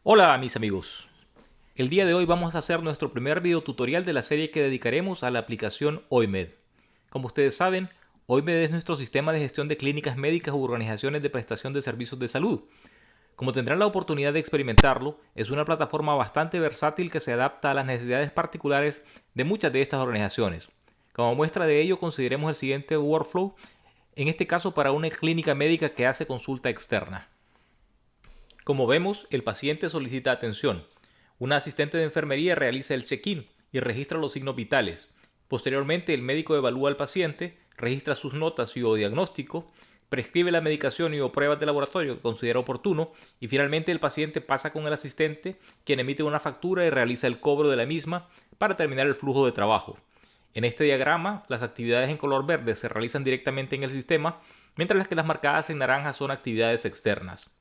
Hola mis amigos, el día de hoy vamos a hacer nuestro primer video tutorial de la serie que dedicaremos a la aplicación OIMED. Como ustedes saben, OIMED es nuestro sistema de gestión de clínicas médicas u organizaciones de prestación de servicios de salud. Como tendrán la oportunidad de experimentarlo, es una plataforma bastante versátil que se adapta a las necesidades particulares de muchas de estas organizaciones. Como muestra de ello, consideremos el siguiente workflow, en este caso para una clínica médica que hace consulta externa. Como vemos, el paciente solicita atención. Una asistente de enfermería realiza el check-in y registra los signos vitales. Posteriormente, el médico evalúa al paciente, registra sus notas y o diagnóstico, prescribe la medicación y o pruebas de laboratorio que considera oportuno y finalmente el paciente pasa con el asistente, quien emite una factura y realiza el cobro de la misma para terminar el flujo de trabajo. En este diagrama, las actividades en color verde se realizan directamente en el sistema, mientras que las marcadas en naranja son actividades externas.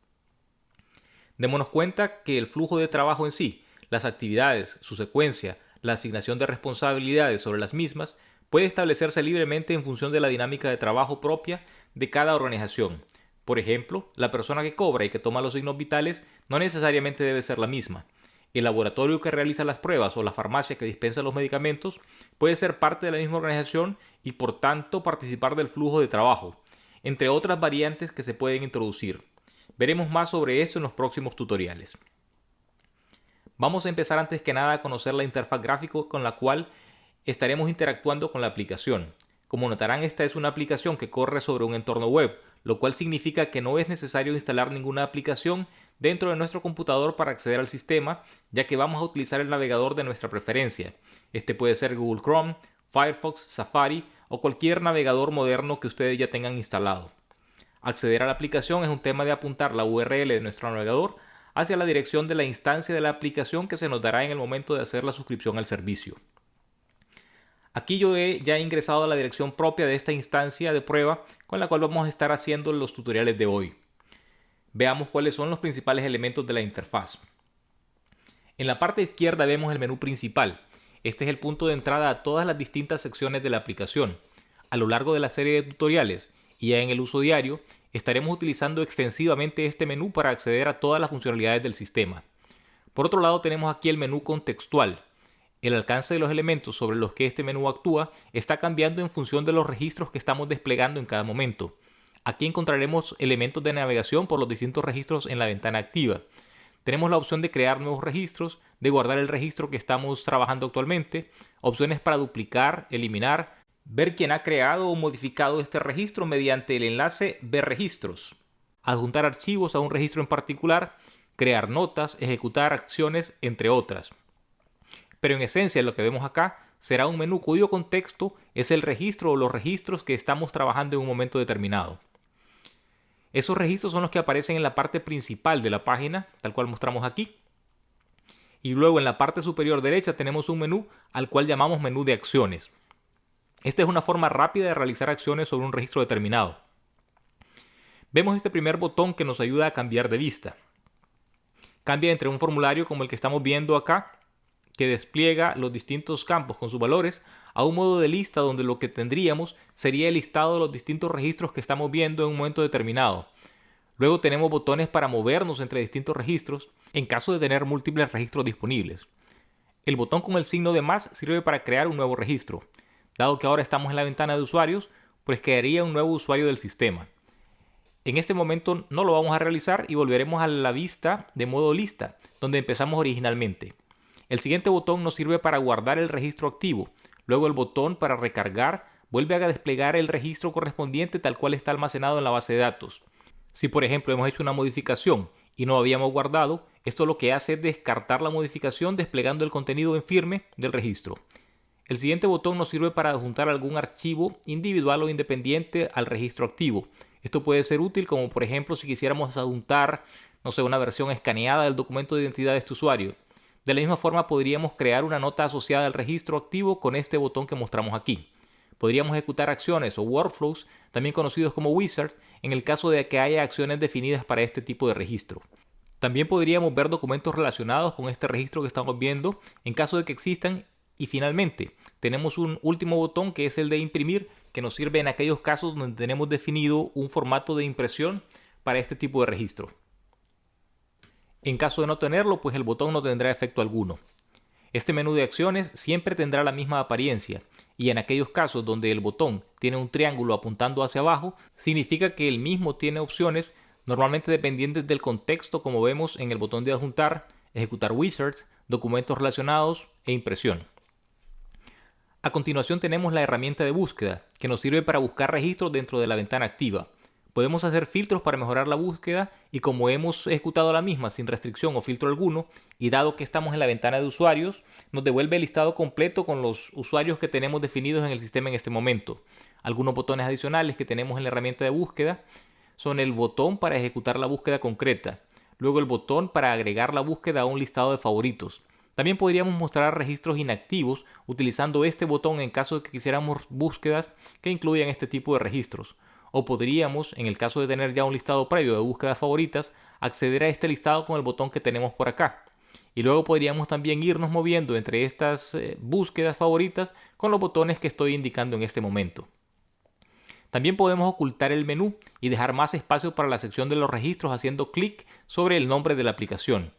Démonos cuenta que el flujo de trabajo en sí, las actividades, su secuencia, la asignación de responsabilidades sobre las mismas, puede establecerse libremente en función de la dinámica de trabajo propia de cada organización. Por ejemplo, la persona que cobra y que toma los signos vitales no necesariamente debe ser la misma. El laboratorio que realiza las pruebas o la farmacia que dispensa los medicamentos puede ser parte de la misma organización y por tanto participar del flujo de trabajo, entre otras variantes que se pueden introducir. Veremos más sobre eso en los próximos tutoriales. Vamos a empezar antes que nada a conocer la interfaz gráfica con la cual estaremos interactuando con la aplicación. Como notarán, esta es una aplicación que corre sobre un entorno web, lo cual significa que no es necesario instalar ninguna aplicación dentro de nuestro computador para acceder al sistema, ya que vamos a utilizar el navegador de nuestra preferencia. Este puede ser Google Chrome, Firefox, Safari o cualquier navegador moderno que ustedes ya tengan instalado. Acceder a la aplicación es un tema de apuntar la URL de nuestro navegador hacia la dirección de la instancia de la aplicación que se nos dará en el momento de hacer la suscripción al servicio. Aquí yo he ya ingresado a la dirección propia de esta instancia de prueba con la cual vamos a estar haciendo los tutoriales de hoy. Veamos cuáles son los principales elementos de la interfaz. En la parte izquierda vemos el menú principal. Este es el punto de entrada a todas las distintas secciones de la aplicación. A lo largo de la serie de tutoriales y ya en el uso diario, estaremos utilizando extensivamente este menú para acceder a todas las funcionalidades del sistema. Por otro lado, tenemos aquí el menú contextual. El alcance de los elementos sobre los que este menú actúa está cambiando en función de los registros que estamos desplegando en cada momento. Aquí encontraremos elementos de navegación por los distintos registros en la ventana activa. Tenemos la opción de crear nuevos registros, de guardar el registro que estamos trabajando actualmente, opciones para duplicar, eliminar, ver quién ha creado o modificado este registro mediante el enlace Ver registros, adjuntar archivos a un registro en particular, crear notas, ejecutar acciones, entre otras. Pero en esencia lo que vemos acá será un menú cuyo contexto es el registro o los registros que estamos trabajando en un momento determinado. Esos registros son los que aparecen en la parte principal de la página, tal cual mostramos aquí. Y luego en la parte superior derecha tenemos un menú al cual llamamos menú de acciones. Esta es una forma rápida de realizar acciones sobre un registro determinado. Vemos este primer botón que nos ayuda a cambiar de vista. Cambia entre un formulario como el que estamos viendo acá, que despliega los distintos campos con sus valores, a un modo de lista donde lo que tendríamos sería el listado de los distintos registros que estamos viendo en un momento determinado. Luego tenemos botones para movernos entre distintos registros en caso de tener múltiples registros disponibles. El botón con el signo de más sirve para crear un nuevo registro. Dado que ahora estamos en la ventana de usuarios, pues crearía un nuevo usuario del sistema. En este momento no lo vamos a realizar y volveremos a la vista de modo lista, donde empezamos originalmente. El siguiente botón nos sirve para guardar el registro activo. Luego el botón para recargar vuelve a desplegar el registro correspondiente tal cual está almacenado en la base de datos. Si por ejemplo hemos hecho una modificación y no habíamos guardado, esto lo que hace es descartar la modificación desplegando el contenido en firme del registro. El siguiente botón nos sirve para adjuntar algún archivo individual o independiente al registro activo. Esto puede ser útil como por ejemplo si quisiéramos adjuntar, una versión escaneada del documento de identidad de este usuario. De la misma forma podríamos crear una nota asociada al registro activo con este botón que mostramos aquí. Podríamos ejecutar acciones o workflows, también conocidos como wizards, en el caso de que haya acciones definidas para este tipo de registro. También podríamos ver documentos relacionados con este registro que estamos viendo en caso de que existan. Y finalmente, tenemos un último botón que es el de imprimir, que nos sirve en aquellos casos donde tenemos definido un formato de impresión para este tipo de registro. En caso de no tenerlo, pues el botón no tendrá efecto alguno. Este menú de acciones siempre tendrá la misma apariencia, y en aquellos casos donde el botón tiene un triángulo apuntando hacia abajo, significa que el mismo tiene opciones normalmente dependientes del contexto, como vemos en el botón de adjuntar, ejecutar wizards, documentos relacionados e impresión. A continuación tenemos la herramienta de búsqueda, que nos sirve para buscar registros dentro de la ventana activa. Podemos hacer filtros para mejorar la búsqueda y como hemos ejecutado la misma sin restricción o filtro alguno, y dado que estamos en la ventana de usuarios, nos devuelve el listado completo con los usuarios que tenemos definidos en el sistema en este momento. Algunos botones adicionales que tenemos en la herramienta de búsqueda son el botón para ejecutar la búsqueda concreta, luego el botón para agregar la búsqueda a un listado de favoritos. También podríamos mostrar registros inactivos utilizando este botón en caso de que quisiéramos búsquedas que incluyan este tipo de registros. O podríamos, en el caso de tener ya un listado previo de búsquedas favoritas, acceder a este listado con el botón que tenemos por acá. Y luego podríamos también irnos moviendo entre estas búsquedas favoritas con los botones que estoy indicando en este momento. También podemos ocultar el menú y dejar más espacio para la sección de los registros haciendo clic sobre el nombre de la aplicación.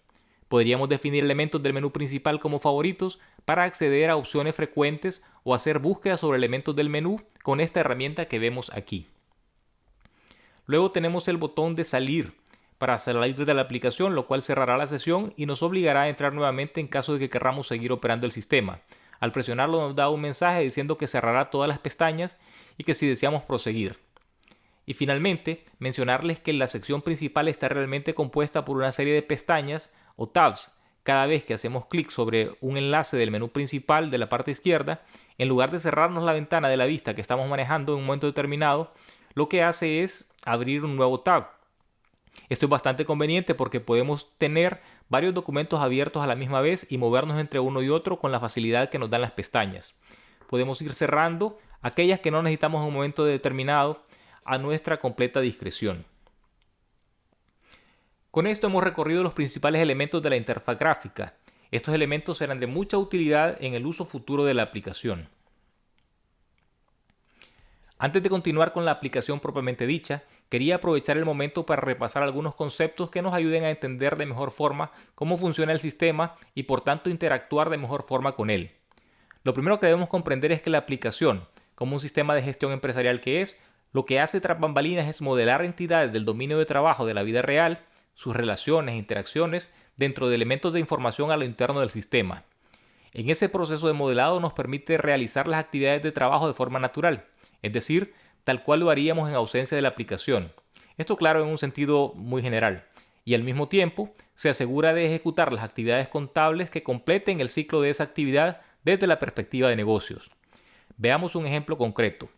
Podríamos definir elementos del menú principal como favoritos para acceder a opciones frecuentes o hacer búsquedas sobre elementos del menú con esta herramienta que vemos aquí. Luego tenemos el botón de salir para salir de la aplicación, lo cual cerrará la sesión y nos obligará a entrar nuevamente en caso de que queramos seguir operando el sistema. Al presionarlo nos da un mensaje diciendo que cerrará todas las pestañas y que si deseamos proseguir. Y finalmente, mencionarles que la sección principal está realmente compuesta por una serie de pestañas o tabs. Cada vez que hacemos clic sobre un enlace del menú principal de la parte izquierda, en lugar de cerrarnos la ventana de la vista que estamos manejando en un momento determinado, lo que hace es abrir un nuevo tab. Esto es bastante conveniente porque podemos tener varios documentos abiertos a la misma vez y movernos entre uno y otro con la facilidad que nos dan las pestañas. Podemos ir cerrando aquellas que no necesitamos en un momento determinado a nuestra completa discreción. Con esto hemos recorrido los principales elementos de la interfaz gráfica. Estos elementos serán de mucha utilidad en el uso futuro de la aplicación. Antes de continuar con la aplicación propiamente dicha, quería aprovechar el momento para repasar algunos conceptos que nos ayuden a entender de mejor forma cómo funciona el sistema y por tanto interactuar de mejor forma con él. Lo primero que debemos comprender es que la aplicación, como un sistema de gestión empresarial que es, lo que hace tras bambalinas es modelar entidades del dominio de trabajo de la vida real, sus relaciones e interacciones dentro de elementos de información a lo interno del sistema. En ese proceso de modelado nos permite realizar las actividades de trabajo de forma natural, es decir, tal cual lo haríamos en ausencia de la aplicación. Esto claro en un sentido muy general. Y al mismo tiempo se asegura de ejecutar las actividades contables que completen el ciclo de esa actividad desde la perspectiva de negocios. Veamos un ejemplo concreto.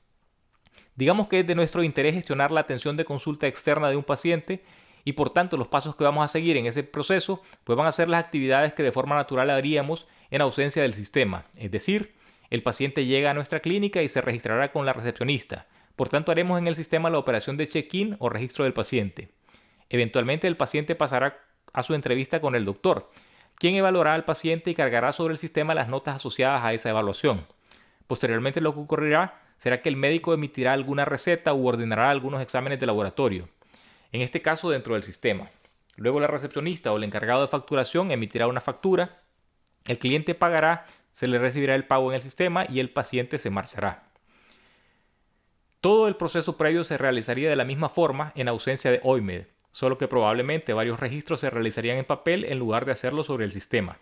Digamos que es de nuestro interés gestionar la atención de consulta externa de un paciente y por tanto los pasos que vamos a seguir en ese proceso pues van a ser las actividades que de forma natural haríamos en ausencia del sistema. Es decir, el paciente llega a nuestra clínica y se registrará con la recepcionista. Por tanto, haremos en el sistema la operación de check-in o registro del paciente. Eventualmente, el paciente pasará a su entrevista con el doctor, quien evaluará al paciente y cargará sobre el sistema las notas asociadas a esa evaluación. Posteriormente, lo que ocurrirá será que el médico emitirá alguna receta u ordenará algunos exámenes de laboratorio, en este caso dentro del sistema. Luego, la recepcionista o el encargado de facturación emitirá una factura, el cliente pagará, se le recibirá el pago en el sistema y el paciente se marchará. Todo el proceso previo se realizaría de la misma forma en ausencia de OIMED, solo que probablemente varios registros se realizarían en papel en lugar de hacerlo sobre el sistema.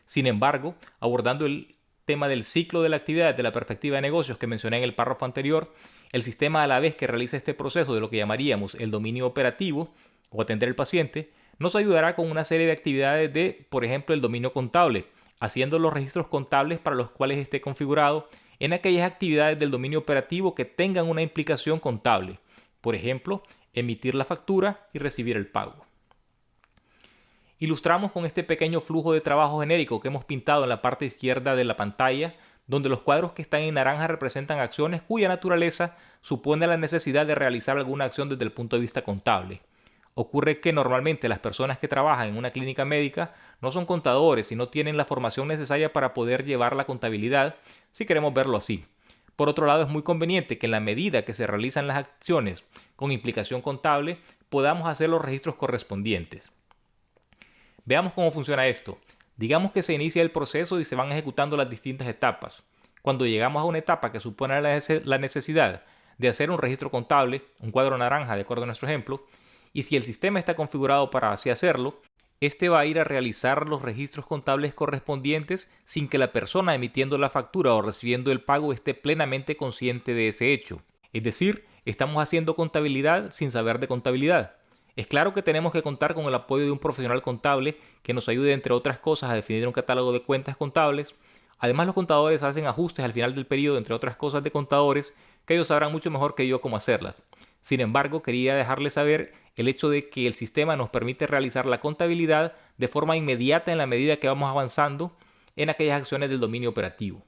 Sin embargo, abordando el tema del ciclo de la actividad desde la perspectiva de negocios que mencioné en el párrafo anterior, el sistema a la vez que realiza este proceso de lo que llamaríamos el dominio operativo o atender al paciente, nos ayudará con una serie de actividades de, por ejemplo, el dominio contable, haciendo los registros contables para los cuales esté configurado en aquellas actividades del dominio operativo que tengan una implicación contable. Por ejemplo, emitir la factura y recibir el pago. Ilustramos con este pequeño flujo de trabajo genérico que hemos pintado en la parte izquierda de la pantalla, donde los cuadros que están en naranja representan acciones cuya naturaleza supone la necesidad de realizar alguna acción desde el punto de vista contable. Ocurre que normalmente las personas que trabajan en una clínica médica no son contadores y no tienen la formación necesaria para poder llevar la contabilidad, si queremos verlo así. Por otro lado, es muy conveniente que en la medida que se realizan las acciones con implicación contable, podamos hacer los registros correspondientes. Veamos cómo funciona esto. Digamos que se inicia el proceso y se van ejecutando las distintas etapas. Cuando llegamos a una etapa que supone la necesidad de hacer un registro contable, un cuadro naranja de acuerdo a nuestro ejemplo, y si el sistema está configurado para así hacerlo, este va a ir a realizar los registros contables correspondientes sin que la persona emitiendo la factura o recibiendo el pago esté plenamente consciente de ese hecho. Es decir, estamos haciendo contabilidad sin saber de contabilidad. Es claro que tenemos que contar con el apoyo de un profesional contable que nos ayude, entre otras cosas, a definir un catálogo de cuentas contables. Además, los contadores hacen ajustes al final del periodo, entre otras cosas de contadores, que ellos sabrán mucho mejor que yo cómo hacerlas. Sin embargo, quería dejarles saber el hecho de que el sistema nos permite realizar la contabilidad de forma inmediata en la medida que vamos avanzando en aquellas acciones del dominio operativo.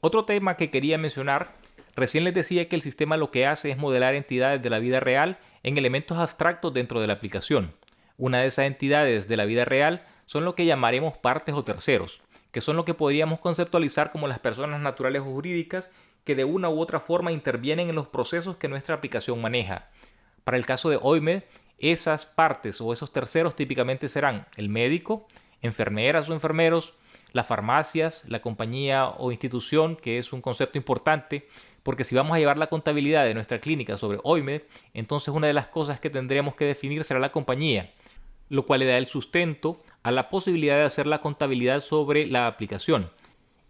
Otro tema que quería mencionar, recién les decía que el sistema lo que hace es modelar entidades de la vida real en elementos abstractos dentro de la aplicación. Una de esas entidades de la vida real son lo que llamaremos partes o terceros, que son lo que podríamos conceptualizar como las personas naturales o jurídicas que de una u otra forma intervienen en los procesos que nuestra aplicación maneja. Para el caso de OIMED, esas partes o esos terceros típicamente serán el médico, enfermeras o enfermeros, las farmacias, la compañía o institución, que es un concepto importante, porque si vamos a llevar la contabilidad de nuestra clínica sobre OIMED, entonces una de las cosas que tendremos que definir será la compañía, lo cual le da el sustento a la posibilidad de hacer la contabilidad sobre la aplicación.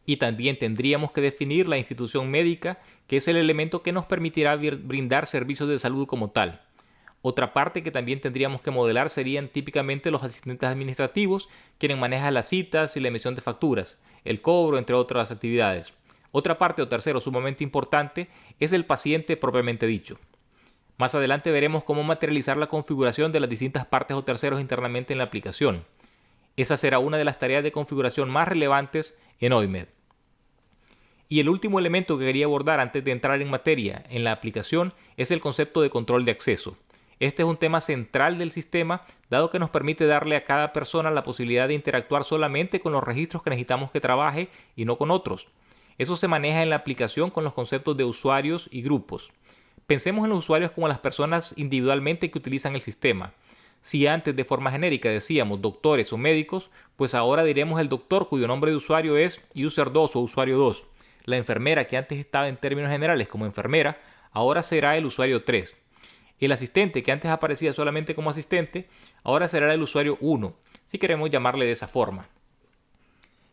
Y también tendríamos que definir la institución médica, que es el elemento que nos permitirá brindar servicios de salud como tal. Otra parte que también tendríamos que modelar serían típicamente los asistentes administrativos, quienes manejan las citas y la emisión de facturas, el cobro, entre otras actividades. Otra parte o tercero sumamente importante es el paciente propiamente dicho. Más adelante veremos cómo materializar la configuración de las distintas partes o terceros internamente en la aplicación. Esa será una de las tareas de configuración más relevantes en OIMED. Y el último elemento que quería abordar antes de entrar en materia en la aplicación es el concepto de control de acceso. Este es un tema central del sistema, dado que nos permite darle a cada persona la posibilidad de interactuar solamente con los registros que necesitamos que trabaje y no con otros. Eso se maneja en la aplicación con los conceptos de usuarios y grupos. Pensemos en los usuarios como las personas individualmente que utilizan el sistema. Si antes de forma genérica decíamos doctores o médicos, pues ahora diremos el doctor cuyo nombre de usuario es user2 o usuario 2. La enfermera, que antes estaba en términos generales como enfermera, ahora será el usuario 3. El asistente, que antes aparecía solamente como asistente, ahora será el usuario 1, si queremos llamarle de esa forma.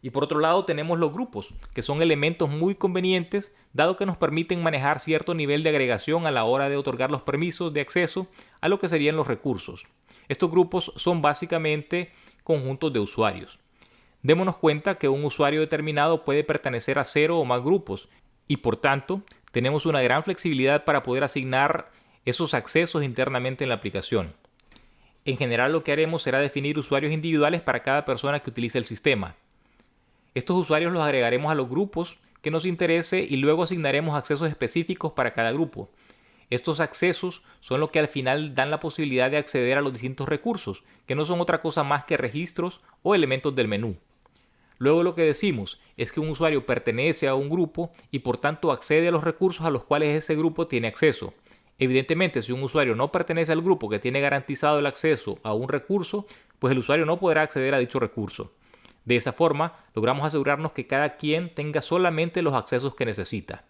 Y por otro lado tenemos los grupos, que son elementos muy convenientes, dado que nos permiten manejar cierto nivel de agregación a la hora de otorgar los permisos de acceso a lo que serían los recursos. Estos grupos son básicamente conjuntos de usuarios. Démonos cuenta que un usuario determinado puede pertenecer a 0 o más grupos y por tanto tenemos una gran flexibilidad para poder asignar esos accesos internamente en la aplicación. En general lo que haremos será definir usuarios individuales para cada persona que utilice el sistema. Estos usuarios los agregaremos a los grupos que nos interese y luego asignaremos accesos específicos para cada grupo. Estos accesos son lo que al final dan la posibilidad de acceder a los distintos recursos, que no son otra cosa más que registros o elementos del menú. Luego lo que decimos es que un usuario pertenece a un grupo y por tanto accede a los recursos a los cuales ese grupo tiene acceso. Evidentemente, si un usuario no pertenece al grupo que tiene garantizado el acceso a un recurso, pues el usuario no podrá acceder a dicho recurso. De esa forma, logramos asegurarnos que cada quien tenga solamente los accesos que necesita.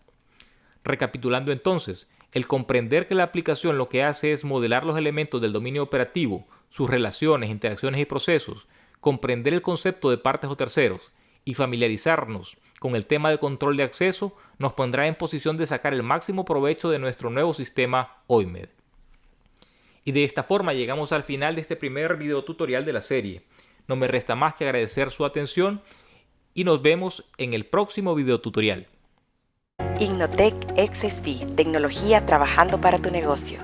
Recapitulando entonces, el comprender que la aplicación lo que hace es modelar los elementos del dominio operativo, sus relaciones, interacciones y procesos, comprender el concepto de partes o terceros y familiarizarnos con el tema de control de acceso nos pondrá en posición de sacar el máximo provecho de nuestro nuevo sistema OIMED. Y de esta forma llegamos al final de este primer video tutorial de la serie. No me resta más que agradecer su atención y nos vemos en el próximo video tutorial. Innotec XSP, tecnología trabajando para tu negocio.